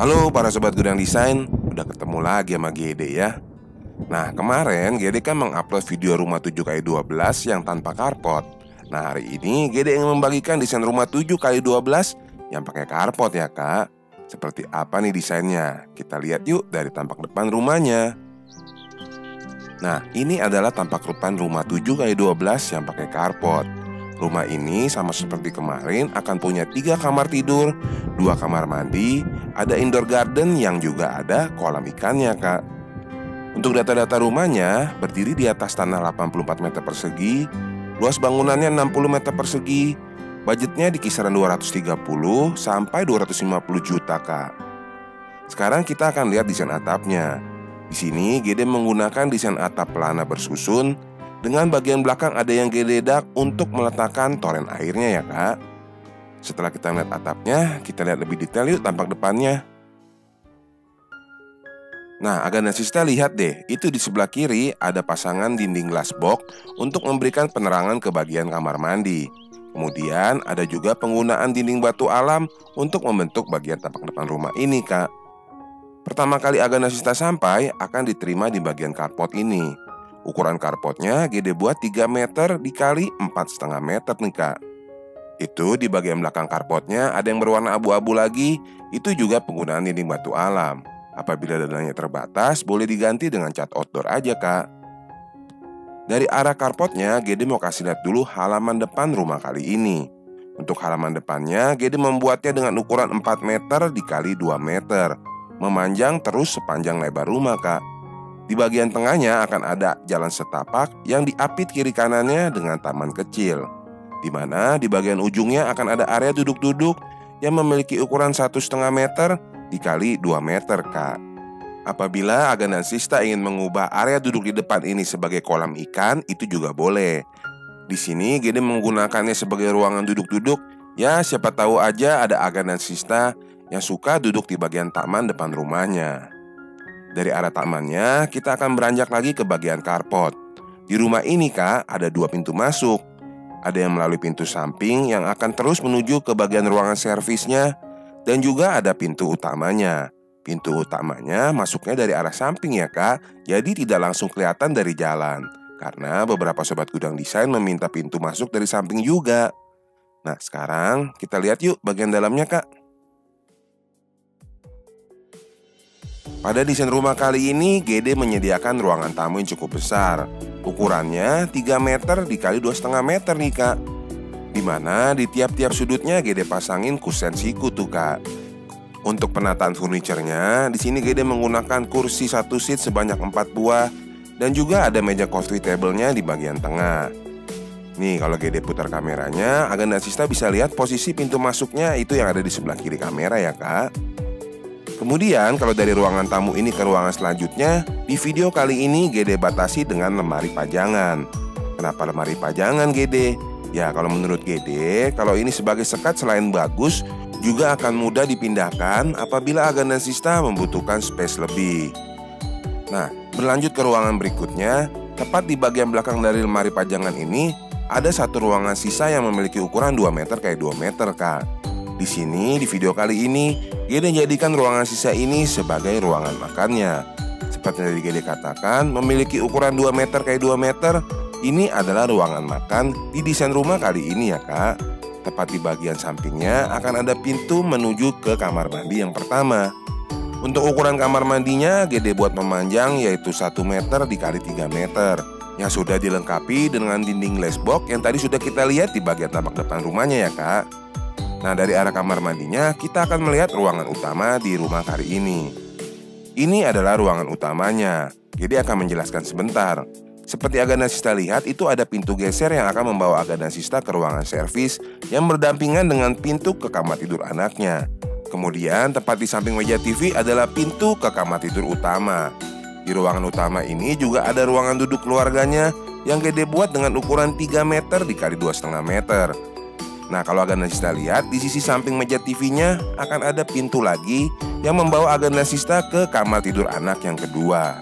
Halo para sobat gudang desain, udah ketemu lagi sama Gede ya. Nah kemarin Gede kan mengupload video rumah 7x12 yang tanpa carport. Nah hari ini Gede ingin membagikan desain rumah 7x12 yang pakai carport ya kak. Seperti apa nih desainnya? Kita lihat yuk dari tampak depan rumahnya. Nah ini adalah tampak depan rumah 7x12 yang pakai carport. Rumah ini sama seperti kemarin akan punya 3 kamar tidur, 2 kamar mandi, ada indoor garden yang juga ada kolam ikannya kak. Untuk data-data rumahnya berdiri di atas tanah 84 meter persegi, luas bangunannya 60 meter persegi, budgetnya di kisaran 230 sampai 250 juta kak. Sekarang kita akan lihat desain atapnya. Di sini Gede menggunakan desain atap pelana bersusun dengan bagian belakang ada yang geledak untuk meletakkan toren airnya ya kak. Setelah kita lihat atapnya, kita lihat lebih detail yuk tampak depannya. Nah Aganasista lihat deh, itu di sebelah kiri ada pasangan dinding glass box untuk memberikan penerangan ke bagian kamar mandi. Kemudian ada juga penggunaan dinding batu alam untuk membentuk bagian tampak depan rumah ini kak. Pertama kali Aganasista sampai akan diterima di bagian carport ini. Ukuran carportnya Gede buat 3 meter dikali 4,5 meter nih kak. Itu di bagian belakang carportnya ada yang berwarna abu-abu lagi. Itu juga penggunaan dinding batu alam. Apabila dananya terbatas boleh diganti dengan cat outdoor aja kak. Dari arah carportnya Gede mau kasih lihat dulu halaman depan rumah kali ini. Untuk halaman depannya Gede membuatnya dengan ukuran 4 meter dikali 2 meter, memanjang terus sepanjang lebar rumah kak. Di bagian tengahnya akan ada jalan setapak yang diapit kiri kanannya dengan taman kecil, di mana di bagian ujungnya akan ada area duduk-duduk yang memiliki ukuran 1,5 meter dikali 2 meter kak. Apabila Aganasista ingin mengubah area duduk di depan ini sebagai kolam ikan, itu juga boleh. Di sini Gede menggunakannya sebagai ruangan duduk-duduk. Ya siapa tahu aja ada Aganasista yang suka duduk di bagian taman depan rumahnya. Dari arah tamannya, kita akan beranjak lagi ke bagian carport. Di rumah ini kak, ada 2 pintu masuk. Ada yang melalui pintu samping yang akan terus menuju ke bagian ruangan servisnya. Dan juga ada pintu utamanya. Pintu utamanya masuknya dari arah samping ya kak, jadi tidak langsung kelihatan dari jalan. Karena beberapa sobat gudang desain meminta pintu masuk dari samping juga. Nah sekarang kita lihat yuk bagian dalamnya kak. Pada desain rumah kali ini, Gede menyediakan ruangan tamu yang cukup besar. Ukurannya 3 meter dikali 2,5 meter nih kak. Dimana di tiap-tiap sudutnya Gede pasangin kusen siku tuh kak. Untuk penataan furniturnya, di sini Gede menggunakan kursi 1 seat sebanyak 4 buah. Dan juga ada meja coffee table-nya di bagian tengah. Nih kalau Gede putar kameranya, Aganasista bisa lihat posisi pintu masuknya itu yang ada di sebelah kiri kamera ya kak. Kemudian kalau dari ruangan tamu ini ke ruangan selanjutnya, di video kali ini Gede batasi dengan lemari pajangan. Kenapa lemari pajangan Gede? Ya kalau menurut Gede, kalau ini sebagai sekat selain bagus, juga akan mudah dipindahkan apabila Aganasista membutuhkan space lebih. Nah berlanjut ke ruangan berikutnya, tepat di bagian belakang dari lemari pajangan ini, ada satu ruangan sisa yang memiliki ukuran 2 meter kayak 2 meter kak. Di sini di video kali ini Gede jadikan ruangan sisa ini sebagai ruangan makannya. Seperti yang Gede katakan, memiliki ukuran 2 meter kayak 2 meter. Ini adalah ruangan makan di desain rumah kali ini ya kak. Tepat di bagian sampingnya akan ada pintu menuju ke kamar mandi yang pertama. Untuk ukuran kamar mandinya Gede buat memanjang yaitu 1 meter dikali 3 meter, yang sudah dilengkapi dengan dinding glass box yang tadi sudah kita lihat di bagian tampak depan rumahnya ya kak. Nah dari arah kamar mandinya kita akan melihat ruangan utama di rumah kali ini. Ini adalah ruangan utamanya. Gede akan menjelaskan sebentar. Seperti Aganasista lihat itu ada pintu geser yang akan membawa Aganasista ke ruangan servis yang berdampingan dengan pintu ke kamar tidur anaknya. Kemudian tepat di samping meja TV adalah pintu ke kamar tidur utama. Di ruangan utama ini juga ada ruangan duduk keluarganya yang Gede buat dengan ukuran 3 meter dikali 2,5 meter. Nah kalau Aganasista lihat di sisi samping meja TV-nya akan ada pintu lagi yang membawa Aganasista ke kamar tidur anak yang kedua.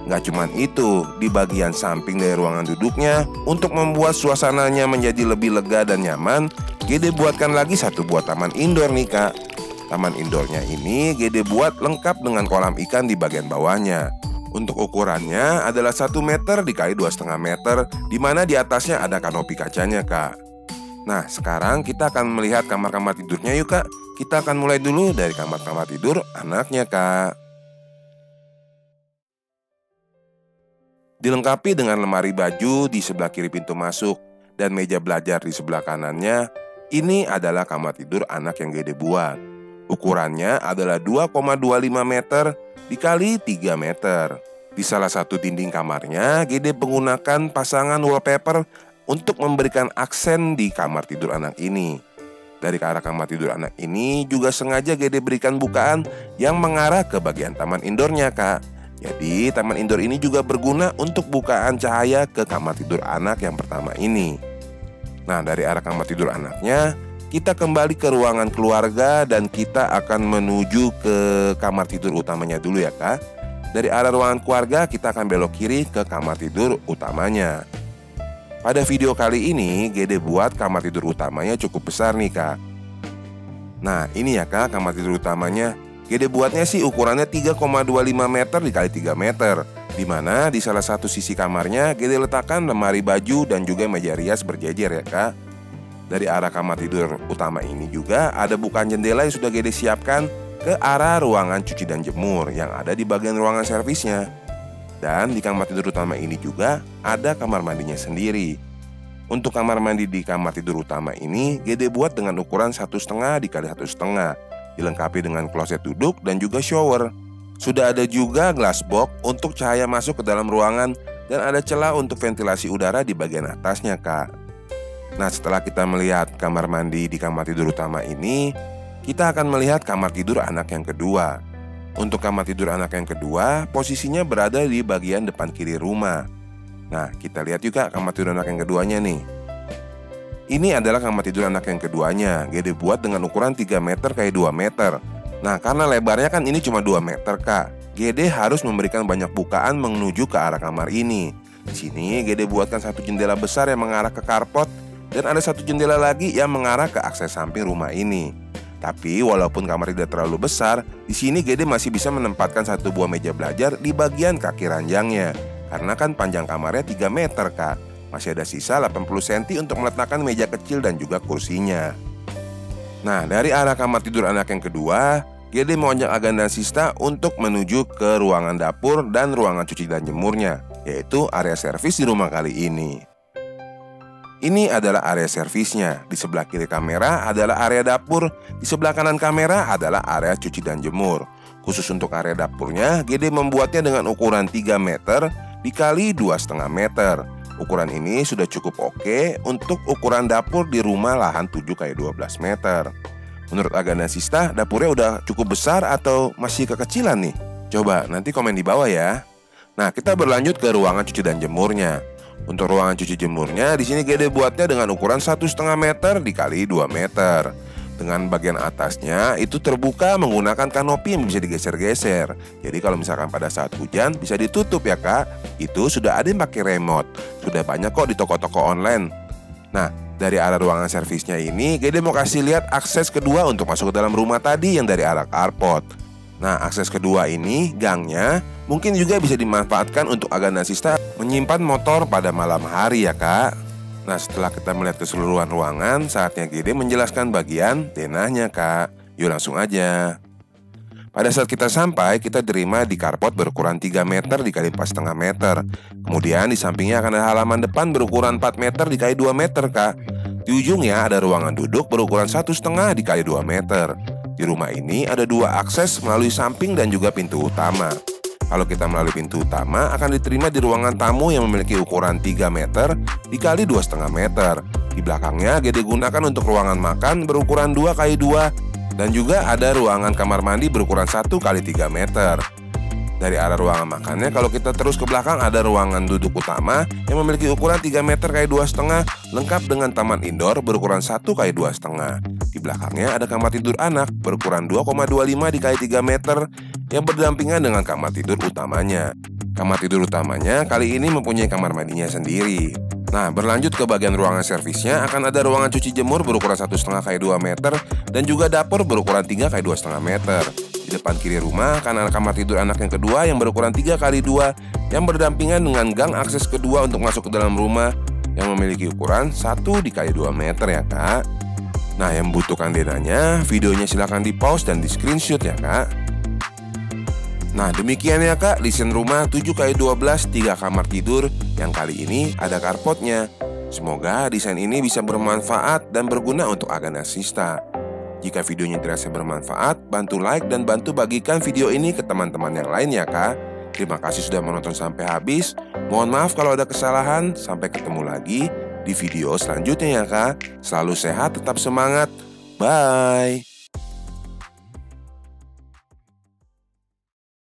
Nggak cuman itu, di bagian samping dari ruangan duduknya, untuk membuat suasananya menjadi lebih lega dan nyaman, Gede buatkan lagi satu buah taman indoor nih kak. Taman indoornya ini GD buat lengkap dengan kolam ikan di bagian bawahnya. Untuk ukurannya adalah 1 meter dikali 2,5 meter, di mana di atasnya ada kanopi kacanya, Kak. Nah, sekarang kita akan melihat kamar-kamar tidurnya yuk, Kak. Kita akan mulai dulu dari kamar-kamar tidur anaknya, Kak. Dilengkapi dengan lemari baju di sebelah kiri pintu masuk dan meja belajar di sebelah kanannya. Ini adalah kamar tidur anak yang GD buat. Ukurannya adalah 2,25 meter dikali 3 meter. Di salah satu dinding kamarnya, GD menggunakan pasangan wallpaper untuk memberikan aksen di kamar tidur anak ini. Dari ke arah kamar tidur anak ini juga sengaja GD berikan bukaan yang mengarah ke bagian taman indoornya, Kak. Jadi taman indoor ini juga berguna untuk bukaan cahaya ke kamar tidur anak yang pertama ini. Nah, dari arah kamar tidur anaknya, kita kembali ke ruangan keluarga dan kita akan menuju ke kamar tidur utamanya dulu ya, Kak. Dari arah ruangan keluarga kita akan belok kiri ke kamar tidur utamanya. Pada video kali ini GD buat kamar tidur utamanya cukup besar nih, Kak. Nah, ini ya, Kak, kamar tidur utamanya. GD buatnya sih ukurannya 3,25 meter dikali 3 meter, di mana di salah satu sisi kamarnya GD letakkan lemari baju dan juga meja rias berjejer ya, Kak. Dari arah kamar tidur utama ini juga ada bukaan jendela yang sudah GD siapkan ke arah ruangan cuci dan jemur yang ada di bagian ruangan servisnya. Dan di kamar tidur utama ini juga ada kamar mandinya sendiri. Untuk kamar mandi di kamar tidur utama ini GD buat dengan ukuran 1,5 dikali 1,5, dilengkapi dengan kloset duduk dan juga shower. Sudah ada juga glass box untuk cahaya masuk ke dalam ruangan dan ada celah untuk ventilasi udara di bagian atasnya, Kak. Nah, setelah kita melihat kamar mandi di kamar tidur utama ini, kita akan melihat kamar tidur anak yang kedua. Untuk kamar tidur anak yang kedua, posisinya berada di bagian depan kiri rumah. Nah, kita lihat juga kamar tidur anak yang keduanya nih. Ini adalah kamar tidur anak yang keduanya. GD buat dengan ukuran 3 meter kali 2 meter. Nah, karena lebarnya kan ini cuma 2 meter, Kak. GD harus memberikan banyak bukaan menuju ke arah kamar ini. Di sini GD buatkan satu jendela besar yang mengarah ke carport dan ada satu jendela lagi yang mengarah ke akses samping rumah ini. Tapi walaupun kamar tidak terlalu besar, di sini GD masih bisa menempatkan satu buah meja belajar di bagian kaki ranjangnya. Karena kan panjang kamarnya 3 meter, Kak. Masih ada sisa 80 cm untuk meletakkan meja kecil dan juga kursinya. Nah, dari arah kamar tidur anak yang kedua, GD mengajak Agan dan Sista untuk menuju ke ruangan dapur dan ruangan cuci dan jemurnya, yaitu area servis di rumah kali ini. Ini adalah area servisnya. Di sebelah kiri kamera adalah area dapur. Di sebelah kanan kamera adalah area cuci dan jemur. Khusus untuk area dapurnya, GD membuatnya dengan ukuran 3 meter dikali 2,5 meter. Ukuran ini sudah cukup oke untuk ukuran dapur di rumah lahan 7 kali 12 meter. Menurut Agan dan Sista, dapurnya udah cukup besar atau masih kekecilan nih? Coba nanti komen di bawah ya. Nah, kita berlanjut ke ruangan cuci dan jemurnya. Untuk ruangan cuci jemurnya, di sini GD buatnya dengan ukuran 1,5 meter dikali 2 meter. Dengan bagian atasnya itu terbuka menggunakan kanopi yang bisa digeser-geser. Jadi kalau misalkan pada saat hujan bisa ditutup ya, Kak. Itu sudah ada yang pakai remote. Sudah banyak kok di toko-toko online. Nah, dari arah ruangan servisnya ini GD mau kasih lihat akses kedua untuk masuk ke dalam rumah tadi yang dari arah carport. Nah, akses kedua ini, gangnya, mungkin juga bisa dimanfaatkan untuk Agan dan Sista menyimpan motor pada malam hari ya, Kak. Nah, setelah kita melihat keseluruhan ruangan, saatnya GD menjelaskan bagian denahnya, Kak. Yuk langsung aja. Pada saat kita sampai, kita terima di carport berukuran 3 meter dikali 4,5 meter. Kemudian di sampingnya akan ada halaman depan berukuran 4 meter dikali 2 meter, Kak. Di ujungnya ada ruangan duduk berukuran 1,5 dikali 2 meter. Di rumah ini ada 2 akses melalui samping dan juga pintu utama. Kalau kita melalui pintu utama akan diterima di ruangan tamu yang memiliki ukuran 3 meter dikali 2,5 meter. Di belakangnya GD gunakan untuk ruangan makan berukuran 2 kali 2 dan juga ada ruangan kamar mandi berukuran 1 kali 3 meter. Dari arah ruangan makannya, kalau kita terus ke belakang ada ruangan duduk utama yang memiliki ukuran 3 meter kali 2,5 lengkap dengan taman indoor berukuran 1 kali 2,5. Di belakangnya ada kamar tidur anak berukuran 2,25 dikali 3 meter yang berdampingan dengan kamar tidur utamanya. Kamar tidur utamanya kali ini mempunyai kamar mandinya sendiri. Nah, berlanjut ke bagian ruangan servisnya, akan ada ruangan cuci jemur berukuran 1,5 x 2 meter dan juga dapur berukuran 3 x 2,5 meter. Di depan kiri rumah akan ada kamar tidur anak yang kedua yang berukuran 3 x 2 yang berdampingan dengan gang akses kedua untuk masuk ke dalam rumah yang memiliki ukuran 1 x 2 meter ya kak. Nah, yang membutuhkan denanya, videonya silahkan di pause dan di screenshot ya kak. Nah, demikian ya kak, desain rumah 7 x 12 3 kamar tidur yang kali ini ada carportnya. Semoga desain ini bisa bermanfaat dan berguna untuk Agana Sista. Jika videonya dirasa bermanfaat, bantu like dan bantu bagikan video ini ke teman-teman yang lain ya kak. Terima kasih sudah menonton sampai habis. Mohon maaf kalau ada kesalahan. Sampai ketemu lagi di video selanjutnya ya kak. Selalu sehat, tetap semangat. Bye.